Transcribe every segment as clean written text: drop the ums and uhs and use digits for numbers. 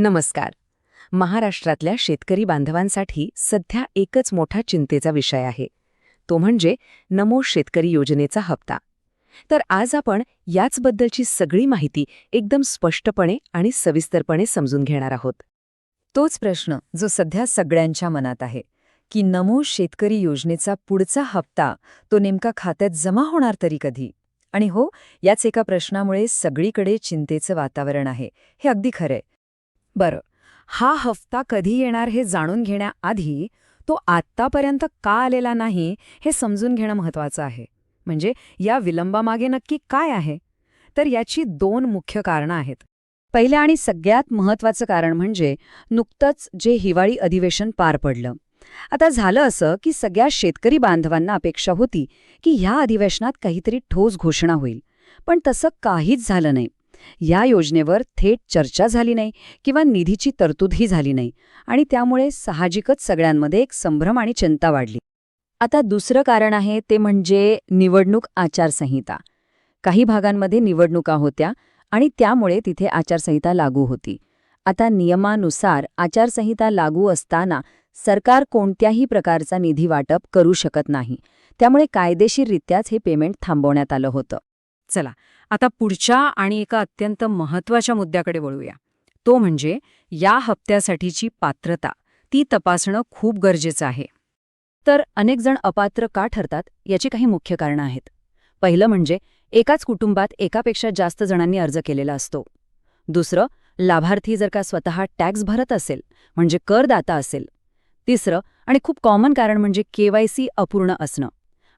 नमस्कार. महाराष्ट्रातल्या शेतकरी बांधवांसाठी सध्या एकच मोठा चिंतेचा विषय आहे. तो म्हणजे नमो शेतकरी योजनेचा हप्ता. तर आज आपण याचबद्दलची सगळी माहिती एकदम स्पष्टपणे आणि सविस्तरपणे समजून घेणार आहोत. तोच प्रश्न जो सध्या सगळ्यांच्या मनात आहे की नमो शेतकरी योजनेचा पुढचा हप्ता तो नेमका खात्यात जमा होणार तरी कधी? आणि हो, याच एका प्रश्नामुळे सगळीकडे चिंतेचं वातावरण आहे. हे अगदी खरंय. बरं, हा हफ्ता कधी येणार हे जाणून घेण्याआधी तो आत्तापर्यंत का आलेला नाही हे समजून घेणं महत्त्वाचं आहे. म्हणजे या विलंबामागे नक्की काय आहे? तर याची दोन मुख्य कारणं आहेत. पहिलं आणि सगळ्यात महत्त्वाचं कारण म्हणजे नुकतंच जे हिवाळी अधिवेशन पार पडलं. आता झालं असं की सगळ्या शेतकरी बांधवांना अपेक्षा होती की ह्या अधिवेशनात काहीतरी ठोस घोषणा होईल. पण तसं काहीच झालं नाही. या योजनेवर थेट चर्चा झाली नाही किंवा निधीची तरतूदही झाली नाही आणि त्यामुळे साहजिकच सगळ्यांमध्ये एक संभ्रम आणि चिंता वाढली. आता दुसरं कारण आहे ते म्हणजे निवडणूक आचारसंहिता. काही भागांमध्ये निवडणुका होत्या आणि त्यामुळे तिथे आचारसंहिता लागू होती. आता नियमानुसार आचारसंहिता लागू असताना सरकार कोणत्याही प्रकारचा निधी वाटप करू शकत नाही. त्यामुळे कायदेशीररित्याच हे पेमेंट थांबवण्यात आलं होतं. चला, आता पुढच्या आणि एका अत्यंत महत्त्वाच्या मुद्द्याकडे वळूया. तो म्हणजे या हप्त्यासाठीची पात्रता. ती तपासणं खूप गरजेचं आहे. तर अनेक जण अपात्र का ठरतात याची काही मुख्य कारणं आहेत. पहिलं म्हणजे एकाच कुटुंबात एकापेक्षा जास्त जणांनी अर्ज केलेला असतो. दुसरं, लाभार्थी जर का स्वतः टॅक्स भरत असेल म्हणजे करदाता असेल. तिसरं आणि खूप कॉमन कारण म्हणजे KYC अपूर्ण असणं.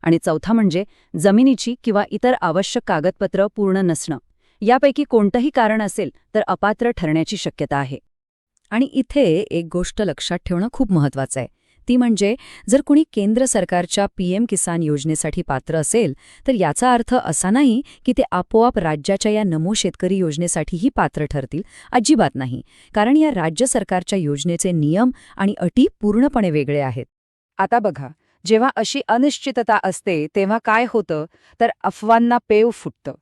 आणि चौथा म्हणजे जमिनीची किंवा इतर आवश्यक कागदपत्र पूर्ण नसणं. यापैकी कोणतंही कारण असेल तर अपात्र ठरण्याची शक्यता आहे. आणि इथे एक गोष्ट लक्षात ठेवणं खूप महत्त्वाचं आहे. ती म्हणजे जर कुणी केंद्र सरकारच्या PM किसान योजनेसाठी पात्र असेल तर याचा अर्थ असा नाही की ते आपोआप राज्याच्या या नमो शेतकरी योजनेसाठीही पात्र ठरतील. अजिबात नाही. कारण या राज्य सरकारच्या योजनेचे नियम आणि अटी पूर्णपणे वेगळे आहेत. आता बघा, जेव्हा अशी अनिश्चितता असते तेव्हा काय होतं तर अफवांना पेव फुटतं.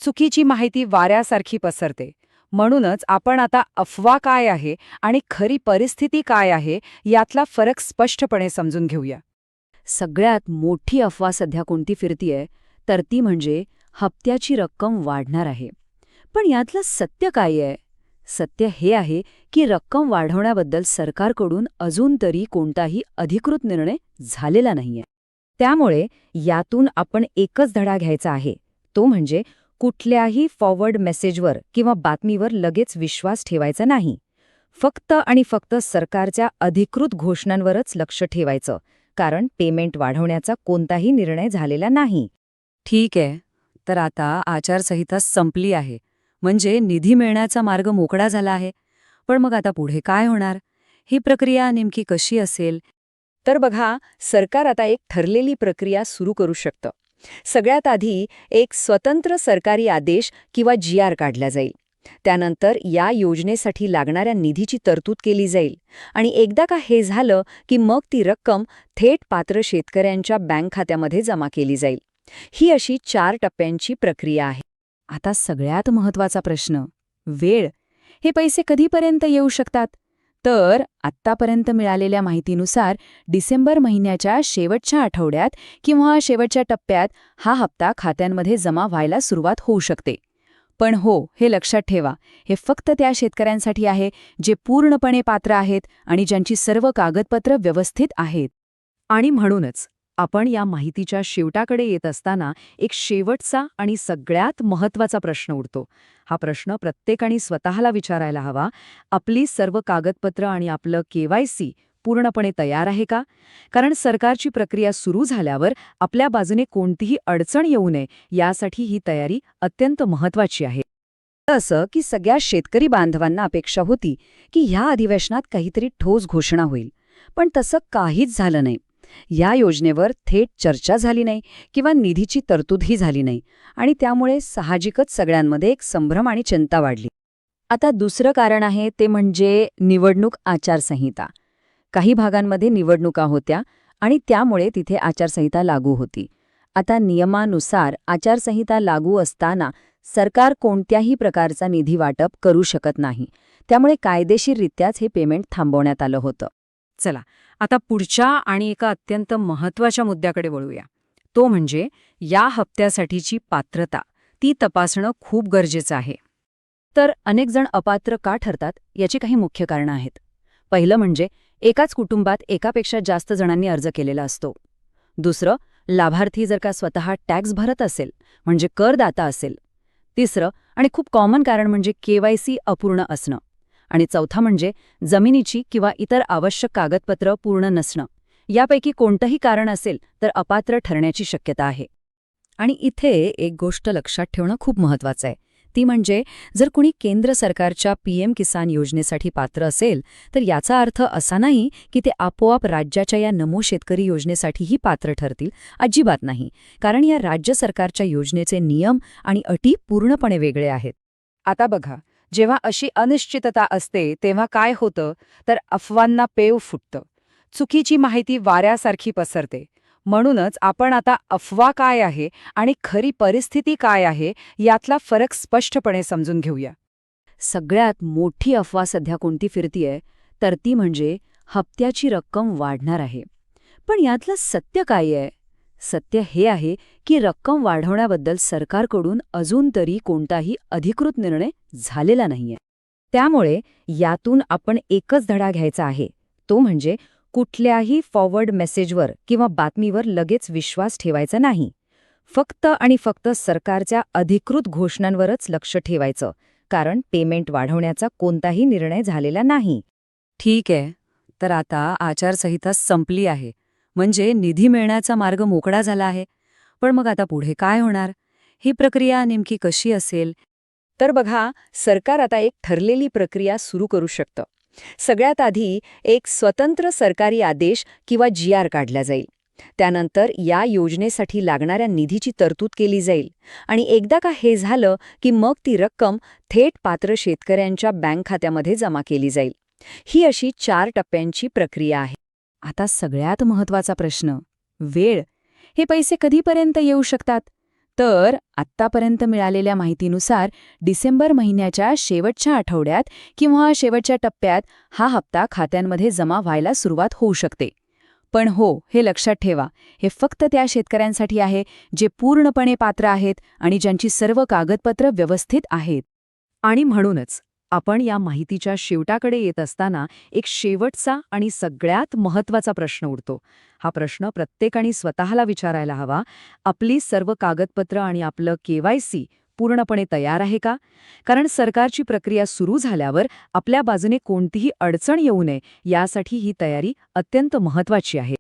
चुकीची माहिती वाऱ्यासारखी पसरते. म्हणूनच आपण आता अफवा काय आहे आणि खरी परिस्थिती काय आहे यातला फरक स्पष्टपणे समजून घेऊया. सगळ्यात मोठी अफवा सध्या कोणती फिरतीये तर ती म्हणजे हप्त्याची रक्कम वाढणार आहे. पण यातलं सत्य काय आहे? सत्य हे आहे की रक्कम वाढवण्याबद्दल सरकारकडून अजून तरी कोणताही अधिकृत निर्णय झालेला नाहीये. त्यामुळे यातून आपण एकच धडा घ्यायचा आहे. तो म्हणजे कुठल्याही फॉरवर्ड मेसेजवर किंवा बातमीवर लगेच विश्वास ठेवायचा नाही. फक्त आणि फक्त सरकारच्या अधिकृत घोषणांवरच लक्ष ठेवायचं. कारण पेमेंट वाढवण्याचा कोणताही निर्णय झालेला नाही. ठीक आहे, तर आता आचारसंहिता संपली आहे. म्हणजे निधी मिळण्याचा मार्ग मोकळा झाला आहे. पण मग आता पुढे काय होणार? ही प्रक्रिया नेमकी कशी असेल? तर बघा, सरकार आता एक ठरलेली प्रक्रिया सुरू करू शकतं. सगळ्यात आधी एक स्वतंत्र सरकारी आदेश किंवा GR काढला जाईल. त्यानंतर या योजनेसाठी लागणाऱ्या निधीची तरतूद केली जाईल. आणि एकदा का हे झालं की मग ती रक्कम थेट पात्र शेतकऱ्यांच्या बँक खात्यामध्ये जमा केली जाईल. ही अशी 4 टप्प्यांची प्रक्रिया आहे. आता सगळ्यात महत्त्वाचा प्रश्न, वेळ. हे पैसे कधीपर्यंत येऊ शकतात? तर आत्तापर्यंत मिळालेल्या माहितीनुसार डिसेंबर महिन्याच्या शेवटच्या आठवड्यात किंवा शेवटच्या टप्प्यात हा हप्ता खात्यांमध्ये जमा व्हायला सुरुवात होऊ शकते. पण हो, हे लक्षात ठेवा, हे फक्त त्या शेतकऱ्यांसाठी आहे जे पूर्णपणे पात्र आहेत आणि ज्यांची सर्व कागदपत्र व्यवस्थित आहेत. आणि म्हणूनच आपण या माहितीच्या शेवटाकडे येत असताना एक शेवटचा आणि सगळ्यात महत्त्वाचा प्रश्न उरतो. हा प्रश्न प्रत्येकाने स्वतःला विचारायला हवा. आपली सर्व कागदपत्र आणि आपलं KYC पूर्णपणे तयार आहे का? कारण सरकारची प्रक्रिया सुरू झाल्यावर आपल्या बाजूने कोणतीही अडचण येऊ नये यासाठी ही तयारी अत्यंत महत्त्वाची आहे. असं की सगळ्या शेतकरी बांधवांना अपेक्षा होती की ह्या अधिवेशनात काहीतरी ठोस घोषणा होईल. पण तसं काहीच झालं नाही. या योजनेवर थेट चर्चा झाली नाही किंवा निधीची तरतूदही झाली नाही आणि त्यामुळे साहजिकच सगळ्यांमध्ये एक संभ्रम आणि चिंता वाढली. आता दुसरं कारण आहे ते म्हणजे निवडणूक आचारसंहिता. काही भागांमध्ये निवडणुका होत्या आणि त्यामुळे तिथे आचारसंहिता लागू होती. आता नियमानुसार आचारसंहिता लागू असताना सरकार कोणत्याही प्रकारचा निधी वाटप करू शकत नाही. त्यामुळे कायदेशीररित्याच हे पेमेंट थांबवण्यात आलं होतं. चला आता पुढच्या आणि एका अत्यंत महत्त्वाच्या मुद्द्याकडे वळूया. तो म्हणजे या हप्त्यासाठीची पात्रता. ती तपासणं खूप गरजेचं आहे. तर अनेक जण अपात्र का ठरतात याची काही मुख्य कारणं आहेत. पहिलं म्हणजे एकाच कुटुंबात एकापेक्षा जास्त जणांनी अर्ज केलेला असतो. दुसरं, लाभार्थी जर का स्वतः टॅक्स भरत असेल म्हणजे करदाता असेल. तिसरं आणि खूप कॉमन कारण म्हणजे KYC अपूर्ण असणं. आणि चौथा म्हणजे जमिनीची किंवा इतर आवश्यक कागदपत्र पूर्ण नसणं. यापैकी कोणतंही कारण असेल तर अपात्र ठरण्याची शक्यता आहे. आणि इथे एक गोष्ट लक्षात ठेवणं खूप महत्त्वाचं आहे. ती म्हणजे जर कुणी केंद्र सरकारच्या PM किसान योजनेसाठी पात्र असेल तर याचा अर्थ असा नाही की ते आपोआप राज्याच्या या नमो शेतकरी योजनेसाठीही पात्र ठरतील. अजिबात नाही. कारण या राज्य सरकारच्या योजनेचे नियम आणि अटी पूर्णपणे वेगळे आहेत. आता बघा, जेव्हा अशी अनिश्चितता असते तेव्हा काय होतं तर अफवांना पेव फुटतं. चुकीची माहिती वाऱ्यासारखी पसरते. म्हणूनच आपण आता अफवा काय आहे आणि खरी परिस्थिती काय आहे यातला फरक स्पष्टपणे समजून घेऊया. सगळ्यात मोठी अफवा सध्या कोणती फिरतीये तर ती म्हणजे हप्त्याची रक्कम वाढणार आहे. पण यातलं सत्य काय आहे? सत्य हे आहे की रक्कम वाढवण्याबद्दल सरकारकडून अजून तरी कोणताही अधिकृत निर्णय झालेला नाहीये. त्यामुळे यातून आपण एकच धडा घ्यायचा आहे. तो म्हणजे कुठल्याही फॉरवर्ड मेसेजवर किंवा बातमीवर लगेच विश्वास ठेवायचा नाही. फक्त आणि फक्त सरकारच्या अधिकृत घोषणांवरच लक्ष ठेवायचं. कारण पेमेंट वाढवण्याचा कोणताही निर्णय झालेला नाही. ठीक आहे, तर आता आचारसंहिता संपली आहे. म्हणजे निधी मिळण्याचा मार्ग मोकळा झाला आहे. पण मग आता पुढे काय होणार? ही प्रक्रिया नेमकी कशी असेल? तर बघा, सरकार आता एक ठरलेली प्रक्रिया सुरू करू शकतं. सगळ्यात आधी एक स्वतंत्र सरकारी आदेश किंवा GR काढला जाईल. त्यानंतर या योजनेसाठी लागणाऱ्या निधीची तरतूद केली जाईल. आणि एकदा का हे झालं की मग ती रक्कम थेट पात्र शेतकऱ्यांच्या बँक खात्यामध्ये जमा केली जाईल. ही अशी 4 टप्प्यांची प्रक्रिया आहे. आता सगळ्यात महत्त्वाचा प्रश्न, वेळ. हे पैसे कधीपर्यंत येऊ शकतात? तर आत्तापर्यंत मिळालेल्या माहितीनुसार डिसेंबर महिन्याच्या शेवटच्या आठवड्यात किंवा शेवटच्या टप्प्यात हा हप्ता खात्यांमध्ये जमा व्हायला सुरुवात होऊ शकते. पण हो, हे लक्षात ठेवा, हे फक्त त्या शेतकऱ्यांसाठी आहे जे पूर्णपणे पात्र आहेत आणि ज्यांची सर्व कागदपत्र व्यवस्थित आहेत. आणि म्हणूनच आपण या माहितीच्या शेवटाकडे येत असताना एक शेवटचा आणि सगळ्यात महत्त्वाचा प्रश्न उरतो. हा प्रश्न प्रत्येकाने स्वतःला विचारायला हवा. आपली सर्व कागदपत्र आणि आपलं KYC पूर्णपणे तयार आहे का? कारण सरकारची प्रक्रिया सुरू झाल्यावर आपल्या बाजूने कोणतीही अडचण येऊ नये यासाठी ही तयारी अत्यंत महत्त्वाची आहे.